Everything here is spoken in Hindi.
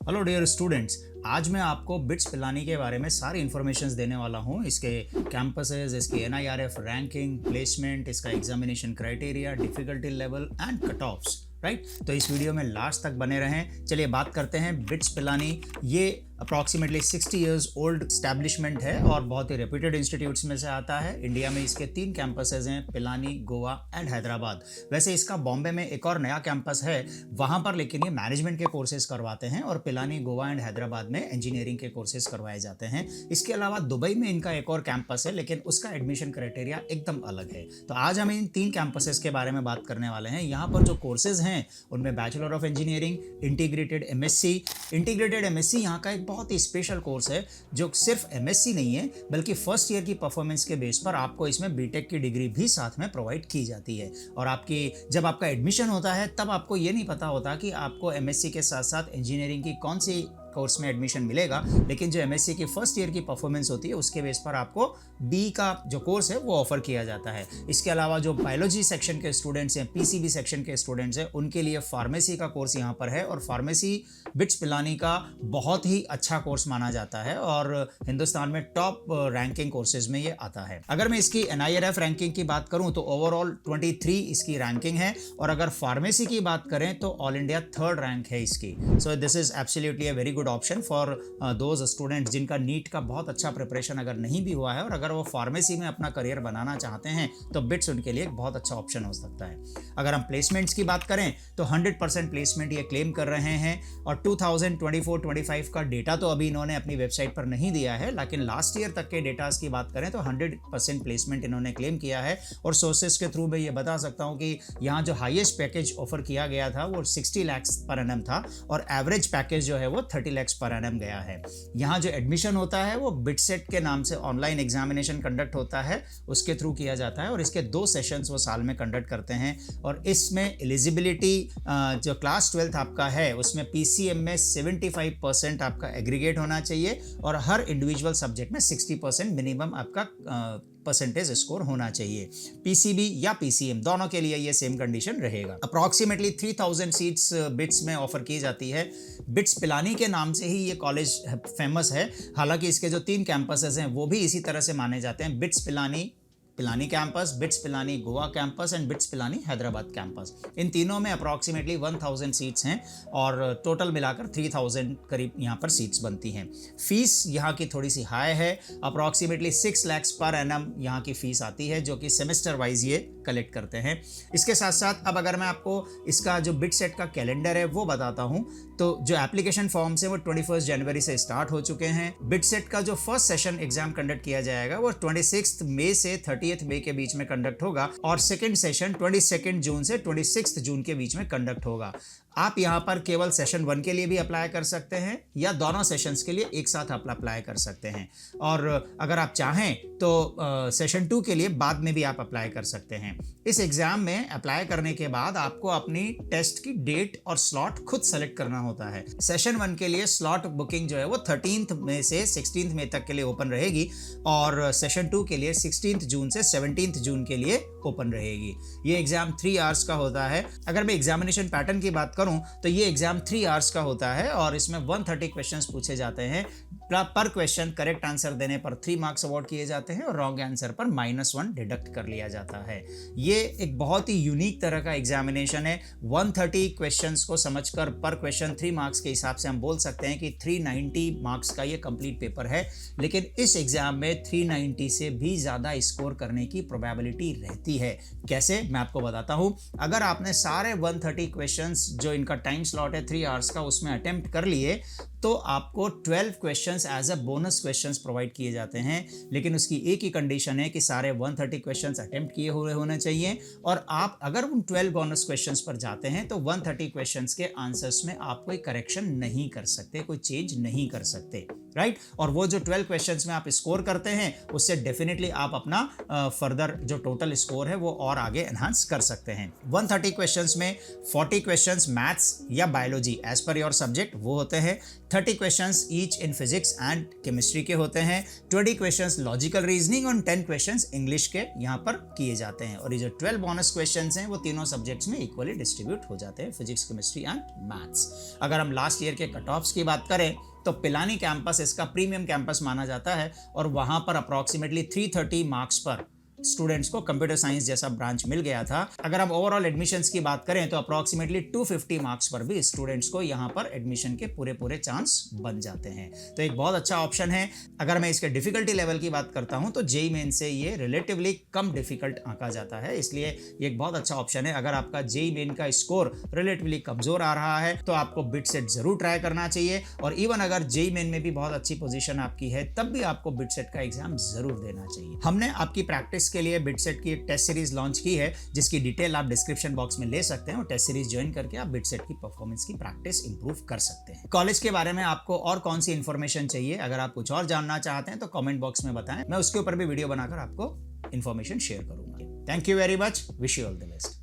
Hello dear students. आज मैं आपको बिट्स पिलानी के बारे में सारी इन्फॉर्मेशंस देने वाला हूँ। इसके कैंपसेस, इसकी एनआईआरएफ रैंकिंग, प्लेसमेंट, इसका examination criteria, difficulty level and cut offs. Right, तो इस वीडियो में लास्ट तक बने रहें। चलिए बात करते हैं बिट्स पिलानी। ये अप्रॉक्सीमेटली 60 इयर्स ओल्ड स्टैब्लिशमेंट है और बहुत ही रेप्यूटेड इंस्टीट्यूट्स में से आता है। इंडिया में इसके 3 कैंपसेस हैं, पिलानी, गोवा एंड हैदराबाद। वैसे इसका बॉम्बे में एक और नया कैंपस है वहाँ पर, लेकिन ये मैनेजमेंट के कोर्सेज करवाते हैं और पिलानी, गोवा एंड हैदराबाद में इंजीनियरिंग के कोर्सेज करवाए जाते हैं। इसके अलावा दुबई में इनका एक और कैंपस है, लेकिन उसका एडमिशन क्राइटेरिया एकदम अलग है। तो आज हम इन 3 कैंपसेस के बारे में बात करने वाले हैं। यहाँ पर जो कोर्सेज हैं उनमें bachelor of engineering, integrated MSc यहाँ का एक बहुत ही स्पेशल कोर्स है जो सिर्फ एमएससी नहीं है बल्कि फर्स्ट ईयर की परफॉर्मेंस के बेस पर आपको इसमें बीटेक की डिग्री भी साथ में प्रोवाइड की जाती है। और जब आपका एडमिशन होता है तब आपको ये नहीं पता होता कि आपको एमएससी के साथ साथ इंजीनियरिंग की कौन सी कोर्स में एडमिशन मिलेगा, लेकिन जो एमएससी की फर्स्ट ईयर की परफॉर्मेंस होती है उसके बेस पर आपको बी का जो कोर्स है वो ऑफर किया जाता है। इसके अलावा जो बायोलॉजी सेक्शन के स्टूडेंट्स हैं, पीसीबी सेक्शन के स्टूडेंट्स हैं, उनके लिए फार्मेसी का कोर्स यहाँ पर है और फार्मेसी बिट्स पिलानी का बहुत ही अच्छा कोर्स माना जाता है और हिंदुस्तान में टॉप रैंकिंग कोर्सेज में ये आता है। अगर मैं इसकी एनआईआरएफ रैंकिंग की बात करूं तो ओवरऑल 23 इसकी रैंकिंग है और अगर फार्मेसी की बात करें तो ऑल इंडिया 3rd रैंक है इसकी। So this is absolutely a very good option for those students जिनका नीट का बहुत अच्छा प्रिपरेशन अगर नहीं भी हुआ है और अगर वो फार्मेसी में अपना करियर बनाना चाहते हैं तो बिट्स उनके लिए एक बहुत अच्छा ऑप्शन हो सकता है। अगर हम प्लेसमेंट्स की बात करें तो 100% प्लेसमेंट ये क्लेम कर रहे हैं और 2024-25 का डेटा तो अभी इन्होंने अपनी वेबसाइट पर नहीं दिया है, लेकिन लास्ट ईयर तक के डेटास की बात करें तो 100% प्लेसमेंट इन्होंने क्लेम किया है। और सोर्सेस के थ्रू मैं ये बता सकता हूँ कि यहाँ जो हाईएस्ट पैकेज ऑफर किया गया था वो 60 लाख पर एनम था और एवरेज पैकेज जो है वो 30 लाख पर एनम गया है। यहाँ जो एडमिशन होता है वो बिटसेट के नाम से ऑनलाइन एग्जामिनेशन कंडक्ट होता है, उसके थ्रू किया जाता है और इसके 2 सेशंस वो साल में कंडक्ट करते हैं। और इसमें एलिजिबिलिटी जो क्लास 12th आपका है उसमें पीसीएम में 75% आपका एग्रीगेट होना चाहिए और हर इंडिविजुअल सब्जेक्ट में 60% मिनिमम आपका परसेंटेज स्कोर होना चाहिए। पीसीबी या पीसीएम दोनों के लिए ये सेम कंडीशन रहेगा। अप्रॉक्सीमेटली 3000 सीट्स बिट्स में ऑफर की जाती है। बिट्स पिलानी के नाम से ही ये कॉलेज फेमस है, हालांकि इसके जो 3 कैंपसेस हैं वो भी इसी तरह से माने जाते हैं। BITS Pilani campus, BITS Pilani Goa campus and BITS Pilani Hyderabad campus. इन तीनों में अप्रॉक्सीमेटली 1000 सीट्स हैं और टोटल मिलाकर 3000 करीब यहाँ पर सीट्स बनती हैं। फीस यहाँ की थोड़ी सी हाई है, अप्रॉक्सीमेटली 6 लाख पर एनम यहाँ की फीस आती है जो कि सेमेस्टर वाइज ये कलेक्ट करते हैं। इसके साथ साथ अब अगर मैं आपको इसका जो बिटसेट का कैलेंडर है वो बताता हूँ तो जो एप्लीकेशन फॉर्म्स हैं वो 21 जनवरी से स्टार्ट हो चुके हैं। बिटसेट का जो फर्स्ट सेशन एग्जाम कंडक्ट किया जाएगा वो 26 मई से 30 मई के बीच में कंडक्ट होगा और सेकंड सेशन 22 जून से 26 जून के बीच में कंडक्ट होगा। आप यहाँ पर केवल सेशन 1 के लिए भी अप्लाई कर सकते हैं या दोनों सेशंस के लिए एक साथ आप अप्लाई कर सकते हैं और अगर आप चाहें तो सेशन 2 के लिए बाद में भी आप अप्लाई कर सकते हैं। इस एग्जाम में अप्लाई करने के बाद आपको अपनी टेस्ट की डेट और स्लॉट खुद सेलेक्ट करना होता है। सेशन 1 के लिए स्लॉट बुकिंग जो है वो 13 मई से 16 मई तक के लिए ओपन रहेगी और सेशन 2 के लिए 16 जून से 17 जून के लिए ओपन रहेगी। ये एग्जाम 3 आवर्स का होता है। अगर मैं एग्जामिनेशन पैटर्न की बात करूं तो ये एग्जाम 3 आवर्स का होता है और इसमें 130 क्वेश्चंस पूछे जाते हैं। पर क्वेश्चन करेक्ट आंसर देने पर 3 मार्क्स अवार्ड किए जाते हैं और रॉन्ग आंसर पर -1 डिडक्ट कर लिया जाता है। ये एक बहुत ही यूनिक तरह का एग्जामिनेशन है। 130 क्वेश्चंस को समझकर पर क्वेश्चन 3 मार्क्स के हिसाब से हम बोल सकते हैं कि 390 मार्क्स का ये कंप्लीट पेपर है, लेकिन इस एग्जाम में 390 से भी ज़्यादा स्कोर करने की प्रोबेबिलिटी रहती है। कैसे, मैं आपको बताता हूँ। अगर आपने सारे 130 क्वेश्चंस जो इनका टाइम स्लॉट है 3 आवर्स का उसमें अटेम्प्ट कर लिए तो आपको 12 questions as a bonus questions provide किए जाते हैं, लेकिन उसकी एक ही कंडीशन है कि सारे 130 क्वेश्चंस अटेम्प्ट किए हुए होने चाहिए और आप अगर उन 12 बोनस क्वेश्चंस पर जाते हैं तो 130 क्वेश्चंस के आंसर्स में आप कोई करेक्शन नहीं कर सकते, कोई चेंज नहीं कर सकते। राइट और वो जो 12 क्वेश्चंस में आप स्कोर करते हैं उससे डेफिनेटली आप अपना फर्दर जो टोटल स्कोर है वो और आगे एनहांस कर सकते हैं। 130 क्वेश्चंस में 40 क्वेश्चंस मैथ्स या biology as per your subject वो होते हैं, 30 questions each in physics and chemistry के होते हैं, 20 क्वेश्चंस लॉजिकल रीजनिंग और 10 क्वेश्चंस इंग्लिश के यहाँ पर किए जाते हैं। और ये जो 12 बोनस क्वेश्चंस हैं वो तीनों सब्जेक्ट्स में इक्वली डिस्ट्रीब्यूट हो जाते हैं, फिजिक्स, केमिस्ट्री एंड मैथ्स। अगर हम लास्ट ईयर के कट ऑफ्स की बात करें तो पिलानी कैंपस इसका प्रीमियम कैंपस माना जाता है और वहां पर अप्रॉक्सीमेटली 330 मार्क्स पर स्टूडेंट्स को कंप्यूटर साइंस जैसा ब्रांच मिल गया था। अगर हम ओवरऑल एडमिशंस की बात करें तो अप्रॉक्सीमेटली 250 मार्क्स पर भी स्टूडेंट्स को यहाँ पर एडमिशन के पूरे चांस बन जाते हैं। तो एक बहुत अच्छा ऑप्शन है। अगर मैं इसके डिफिकल्टी लेवल की बात करता हूँ तो जेईई मेन से ये रिलेटिवली कम डिफिकल्ट आंका जाता है, इसलिए ये एक बहुत अच्छा ऑप्शन है। अगर आपका जेईई मेन का स्कोर रिलेटिवली कमजोर आ रहा है तो आपको बिटसेट जरूर ट्राई करना चाहिए। और इवन अगर जेईई मेन में भी बहुत अच्छी पोजीशन आपकी है तब भी आपको बिटसेट का एग्जाम जरूर देना चाहिए। हमने आपकी प्रैक्टिस के लिए बिटसेट की एक टेस्ट सीरीज लॉन्च की है जिसकी डिटेल आप डिस्क्रिप्शन बॉक्स में ले सकते हैं और टेस्ट सीरीज ज्वाइन करके आप बिटसेट की परफॉर्मेंस की प्रैक्टिस इंप्रूव कर सकते हैं। कॉलेज के बारे में आपको और कौन सी इंफॉर्मेशन चाहिए, अगर आप कुछ और जानना चाहते हैं तो कमेंट बॉक्स में बताएं, मैं उसके ऊपर भी वीडियो बनाकर आपको इंफॉर्मेशन शेयर करूंगा। Thank you very much, wish you all the best.